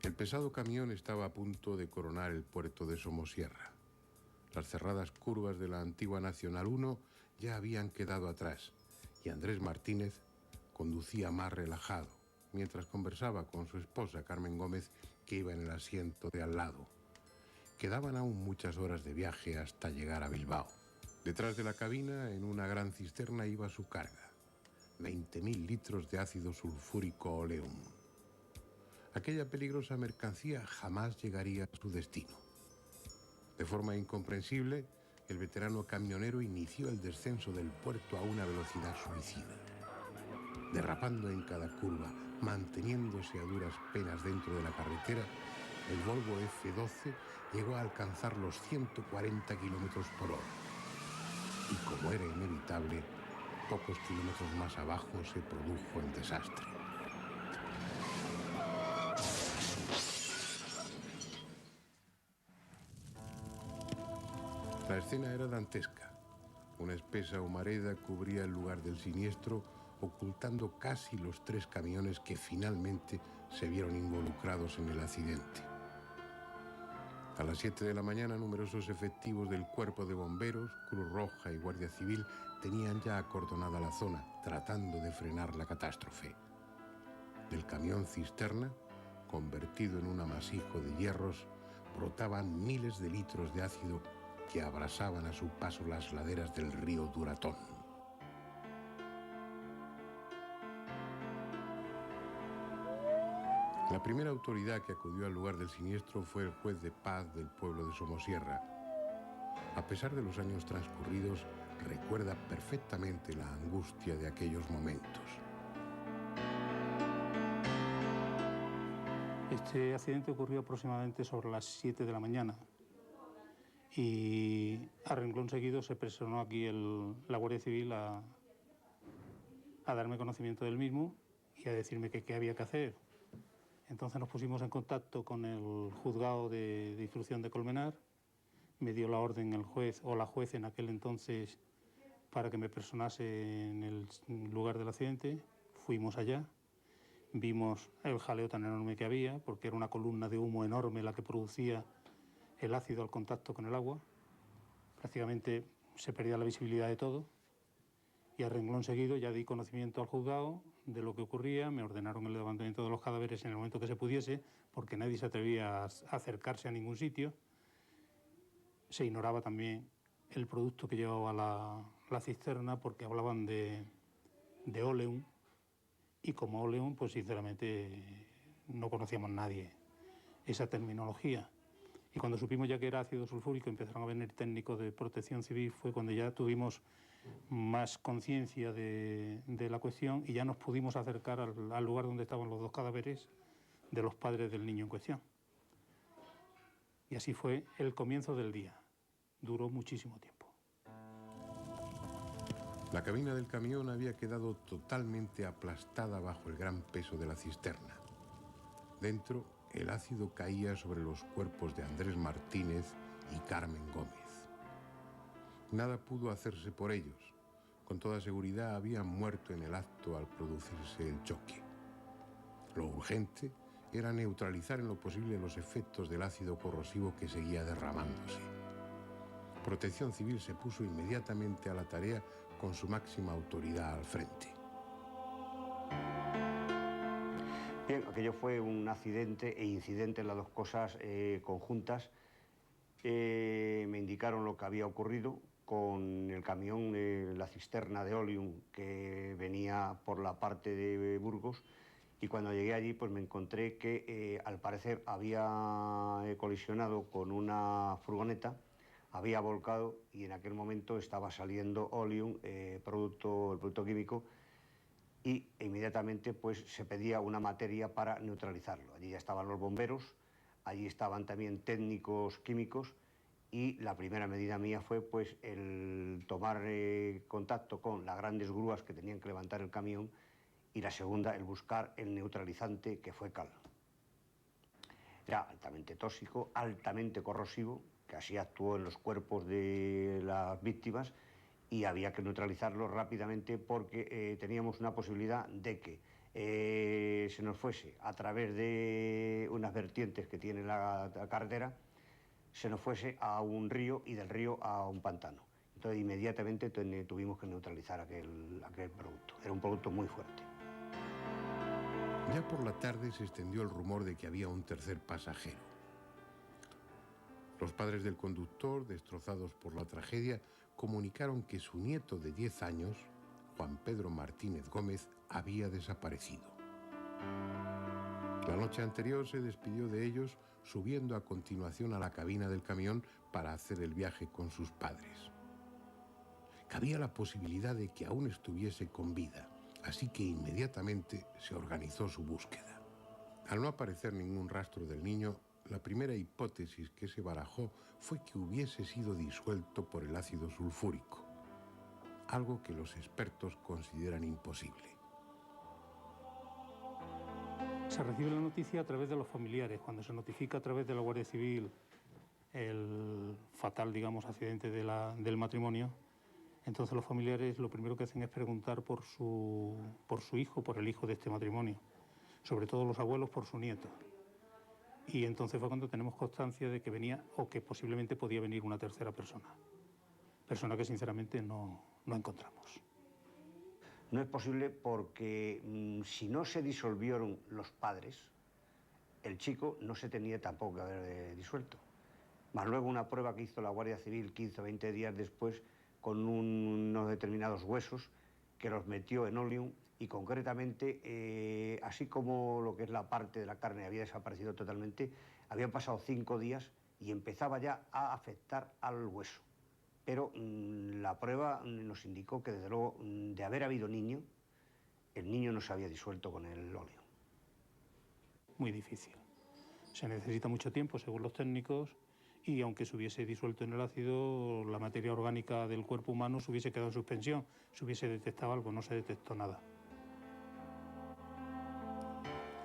El pesado camión estaba a punto de coronar el puerto de Somosierra. Las cerradas curvas de la antigua Nacional 1 ya habían quedado atrás y Andrés Martínez conducía más relajado, mientras conversaba con su esposa Carmen Gómez, que iba en el asiento de al lado. Quedaban aún muchas horas de viaje hasta llegar a Bilbao. Detrás de la cabina, en una gran cisterna, iba su carga: 20.000 litros de ácido sulfúrico Oleum. Aquella peligrosa mercancía jamás llegaría a su destino. De forma incomprensible, el veterano camionero inició el descenso del puerto a una velocidad suicida. Derrapando en cada curva, manteniéndose a duras penas dentro de la carretera, el Volvo F12 llegó a alcanzar los 140 kilómetros por hora. Y como era inevitable, pocos kilómetros más abajo se produjo el desastre. La escena era dantesca. Una espesa humareda cubría el lugar del siniestro, ocultando casi los 3 camiones que finalmente se vieron involucrados en el accidente. A las 7 de la mañana, numerosos efectivos del Cuerpo de Bomberos, Cruz Roja y Guardia Civil tenían ya acordonada la zona, tratando de frenar la catástrofe. Del camión cisterna, convertido en un amasijo de hierros, brotaban miles de litros de ácido que abrasaban a su paso las laderas del río Duratón. La primera autoridad que acudió al lugar del siniestro fue el juez de paz del pueblo de Somosierra. A pesar de los años transcurridos, recuerda perfectamente la angustia de aquellos momentos. Este accidente ocurrió aproximadamente sobre las 7 de la mañana y a renglón seguido se personó aquí la Guardia Civil a darme conocimiento del mismo y a decirme que qué había que hacer. Entonces nos pusimos en contacto con el juzgado de instrucción de Colmenar. Me dio la orden el juez o la juez en aquel entonces para que me personase en el lugar del accidente. Fuimos allá, vimos el jaleo tan enorme que había, porque era una columna de humo enorme la que producía el ácido al contacto con el agua. Prácticamente se perdía la visibilidad de todo. Y a renglón seguido ya di conocimiento al juzgado de lo que ocurría. Me ordenaron el levantamiento de los cadáveres en el momento que se pudiese, porque nadie se atrevía a acercarse a ningún sitio. Se ignoraba también el producto que llevaba la cisterna, porque hablaban de Oleum, y como Oleum, pues sinceramente no conocíamos nadie esa terminología. Y cuando supimos ya que era ácido sulfúrico, empezaron a venir técnicos de protección civil, fue cuando ya tuvimos más conciencia de la cuestión y ya nos pudimos acercar al lugar donde estaban los 2 cadáveres de los padres del niño en cuestión. Y así fue el comienzo del día. Duró muchísimo tiempo. La cabina del camión había quedado totalmente aplastada bajo el gran peso de la cisterna. Dentro, el ácido caía sobre los cuerpos de Andrés Martínez y Carmen Gómez. Nada pudo hacerse por ellos. Con toda seguridad habían muerto en el acto al producirse el choque. Lo urgente era neutralizar en lo posible los efectos del ácido corrosivo que seguía derramándose. Protección Civil se puso inmediatamente a la tarea con su máxima autoridad al frente. Bien, aquello fue un accidente e incidente, las dos cosas conjuntas. Me indicaron lo que había ocurrido con el camión, la cisterna de Oleum que venía por la parte de Burgos, y cuando llegué allí pues me encontré que al parecer había colisionado con una furgoneta, había volcado y en aquel momento estaba saliendo Oleum, el producto químico, y inmediatamente pues se pedía una materia para neutralizarlo. Allí ya estaban los bomberos, allí estaban también técnicos químicos, y la primera medida mía fue pues el tomar contacto con las grandes grúas que tenían que levantar el camión, y la segunda el buscar el neutralizante, que fue cal. Era altamente tóxico, altamente corrosivo, que así actuó en los cuerpos de las víctimas, y había que neutralizarlo rápidamente porque teníamos una posibilidad de que se nos fuese a través de unas vertientes que tiene la carretera, se nos fuese a un río y del río a un pantano. Entonces inmediatamente tuvimos que neutralizar aquel producto. Era un producto muy fuerte. Ya por la tarde se extendió el rumor de que había un tercer pasajero. Los padres del conductor, destrozados por la tragedia, comunicaron que su nieto de 10 años, Juan Pedro Martínez Gómez, había desaparecido. La noche anterior se despidió de ellos, subiendo a continuación a la cabina del camión para hacer el viaje con sus padres. Cabía la posibilidad de que aún estuviese con vida, así que inmediatamente se organizó su búsqueda. Al no aparecer ningún rastro del niño, la primera hipótesis que se barajó fue que hubiese sido disuelto por el ácido sulfúrico, algo que los expertos consideran imposible. Se recibe la noticia a través de los familiares. Cuando se notifica a través de la Guardia Civil el fatal, digamos, accidente del matrimonio, entonces los familiares lo primero que hacen es preguntar por su hijo, por el hijo de este matrimonio, sobre todo los abuelos por su nieto. Y entonces fue cuando tenemos constancia de que venía o que posiblemente podía venir una tercera persona que sinceramente no encontramos. No es posible porque si no se disolvieron los padres, el chico no se tenía tampoco que haber disuelto. Más luego una prueba que hizo la Guardia Civil 15 o 20 días después con unos determinados huesos que los metió en Oleum y concretamente, así como lo que es la parte de la carne había desaparecido totalmente, habían pasado 5 días y empezaba ya a afectar al hueso. Pero la prueba nos indicó que desde luego de haber habido niño, el niño no se había disuelto con el óleo. Muy difícil. Se necesita mucho tiempo, según los técnicos, y aunque se hubiese disuelto en el ácido, la materia orgánica del cuerpo humano se hubiese quedado en suspensión, se hubiese detectado algo, no se detectó nada.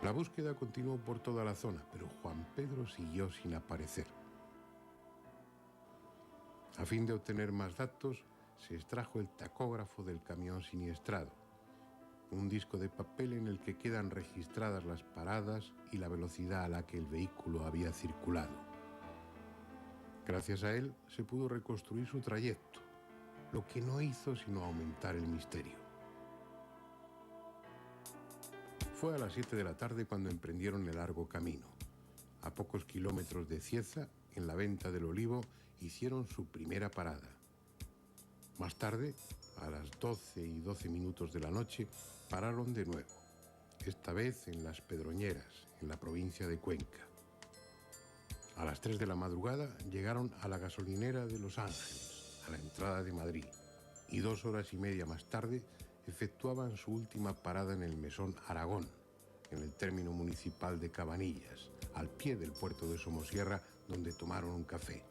La búsqueda continuó por toda la zona, pero Juan Pedro siguió sin aparecer. A fin de obtener más datos, se extrajo el tacógrafo del camión siniestrado, un disco de papel en el que quedan registradas las paradas y la velocidad a la que el vehículo había circulado. Gracias a él se pudo reconstruir su trayecto, lo que no hizo sino aumentar el misterio. Fue a las 7 de la tarde cuando emprendieron el largo camino. A pocos kilómetros de Cieza, en la Venta del Olivo, hicieron su primera parada. Más tarde, a las 12 y 12 minutos de la noche, pararon de nuevo, esta vez en Las Pedroñeras, en la provincia de Cuenca. A las 3 de la madrugada llegaron a la gasolinera de Los Ángeles, a la entrada de Madrid, y 2 horas y media más tarde efectuaban su última parada en el Mesón Aragón, en el término municipal de Cabanillas, al pie del puerto de Somosierra, donde tomaron un café.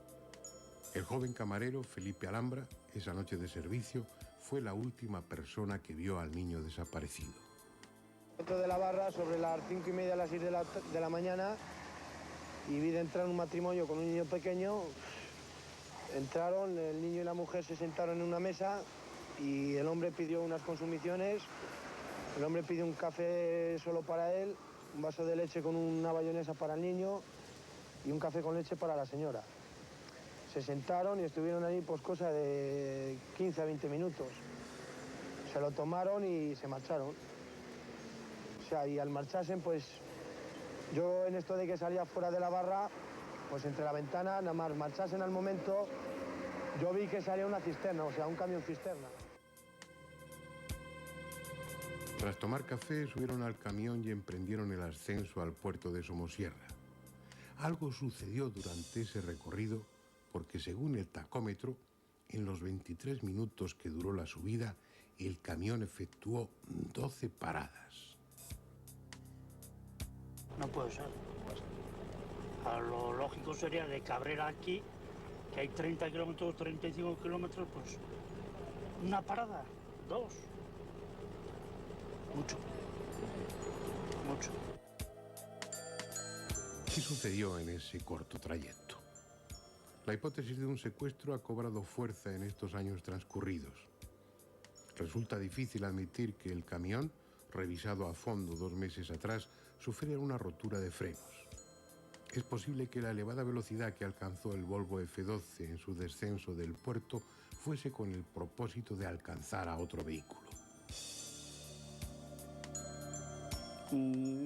El joven camarero Felipe Alhambra, esa noche de servicio, fue la última persona que vio al niño desaparecido. Dentro de la barra, sobre las 5:30 a las 6 de la mañana, y vi de entrar un matrimonio con un niño pequeño. Entraron, el niño y la mujer se sentaron en una mesa y el hombre pidió unas consumiciones. El hombre pidió un café solo para él, un vaso de leche con una bayonesa para el niño y un café con leche para la señora. Se sentaron y estuvieron ahí pues cosa de 15 a 20 minutos. Se lo tomaron y se marcharon. O sea, y al marcharse, pues yo en esto de que salía fuera de la barra, pues entre la ventana, nada más marchasen al momento, yo vi que salía una cisterna, o sea, un camión cisterna. Tras tomar café, subieron al camión y emprendieron el ascenso al puerto de Somosierra. Algo sucedió durante ese recorrido porque, según el tacómetro, en los 23 minutos que duró la subida, el camión efectuó 12 paradas. No puede ser. A lo lógico sería de Cabrera aquí, que hay 30 kilómetros, 35 kilómetros, pues una parada, 2. Mucho. ¿Qué sucedió en ese corto trayecto? La hipótesis de un secuestro ha cobrado fuerza en estos años transcurridos. Resulta difícil admitir que el camión, revisado a fondo 2 meses atrás, sufría una rotura de frenos. Es posible que la elevada velocidad que alcanzó el Volvo F12 en su descenso del puerto fuese con el propósito de alcanzar a otro vehículo.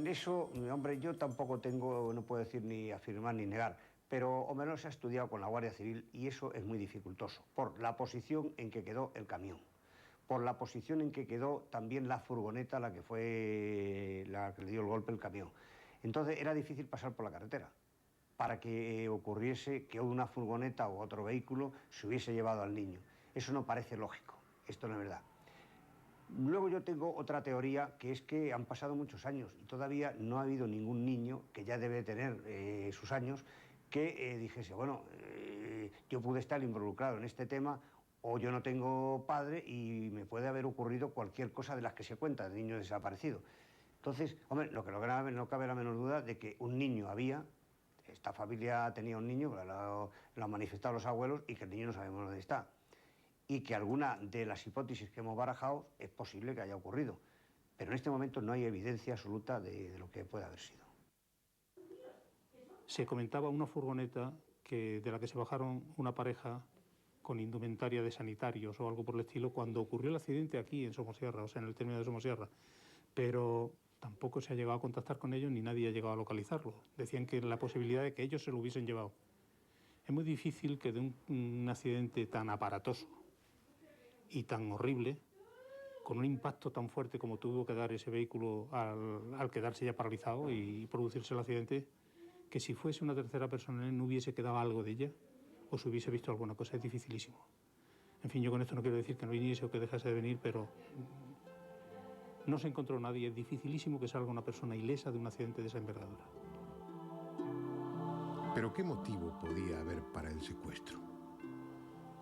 Eso, hombre, yo tampoco tengo, no puedo decir ni afirmar ni negar, pero o menos se ha estudiado con la Guardia Civil y eso es muy dificultoso, por la posición en que quedó el camión, por la posición en que quedó también la furgoneta, la que fue la que le dio el golpe el camión. Entonces era difícil pasar por la carretera para que ocurriese que una furgoneta o otro vehículo se hubiese llevado al niño. Eso no parece lógico, esto no es verdad. Luego yo tengo otra teoría, que es que han pasado muchos años y todavía no ha habido ningún niño, que ya debe tener sus años, que dijese, bueno, yo pude estar involucrado en este tema o yo no tengo padre y me puede haber ocurrido cualquier cosa de las que se cuenta, de niño desaparecido. Entonces, hombre, no cabe la menor duda de que un niño había, esta familia tenía un niño, lo han manifestado los abuelos, y que el niño no sabemos dónde está. Y que alguna de las hipótesis que hemos barajado es posible que haya ocurrido. Pero en este momento no hay evidencia absoluta de lo que puede haber sido. Se comentaba una furgoneta de la que se bajaron una pareja con indumentaria de sanitarios o algo por el estilo cuando ocurrió el accidente aquí en Somosierra, o sea, en el término de Somosierra. Pero tampoco se ha llegado a contactar con ellos ni nadie ha llegado a localizarlo. Decían que la posibilidad de que ellos se lo hubiesen llevado. Es muy difícil que de un accidente tan aparatoso y tan horrible, con un impacto tan fuerte como tuvo que dar ese vehículo al quedarse ya paralizado y producirse el accidente, que si fuese una tercera persona no hubiese quedado algo de ella o se hubiese visto alguna cosa. Es dificilísimo. En fin, yo con esto no quiero decir que no viniese o que dejase de venir, pero no se encontró nadie. Es dificilísimo que salga una persona ilesa de un accidente de esa envergadura. ¿Pero qué motivo podía haber para el secuestro?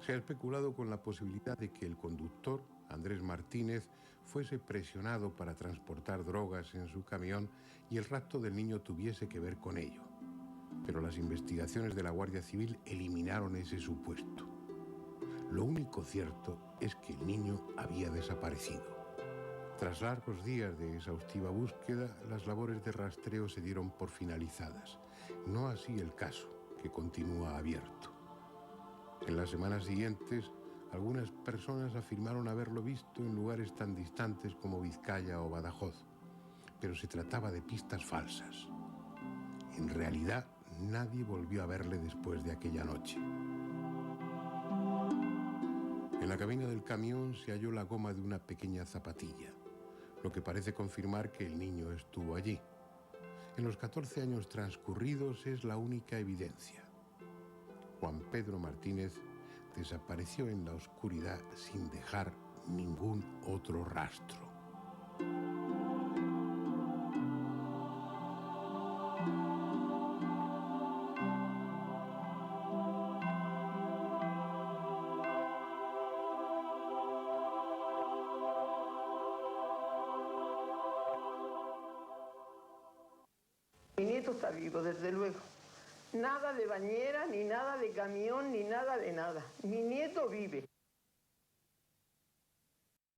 Se ha especulado con la posibilidad de que el conductor, Andrés Martínez, fuese presionado para transportar drogas en su camión y el rapto del niño tuviese que ver con ello. Pero las investigaciones de la Guardia Civil eliminaron ese supuesto. Lo único cierto es que el niño había desaparecido. Tras largos días de exhaustiva búsqueda, las labores de rastreo se dieron por finalizadas. No así el caso, que continúa abierto. En las semanas siguientes, algunas personas afirmaron haberlo visto en lugares tan distantes como Vizcaya o Badajoz, pero se trataba de pistas falsas. En realidad, nadie volvió a verle después de aquella noche. En la cabina del camión se halló la goma de una pequeña zapatilla, lo que parece confirmar que el niño estuvo allí. En los 14 años transcurridos es la única evidencia. Juan Pedro Martínez desapareció en la oscuridad sin dejar ningún otro rastro. Mi nieto está vivo, desde luego. Nada de bañera, ni nada de camión, ni nada de nada. Mi nieto vive.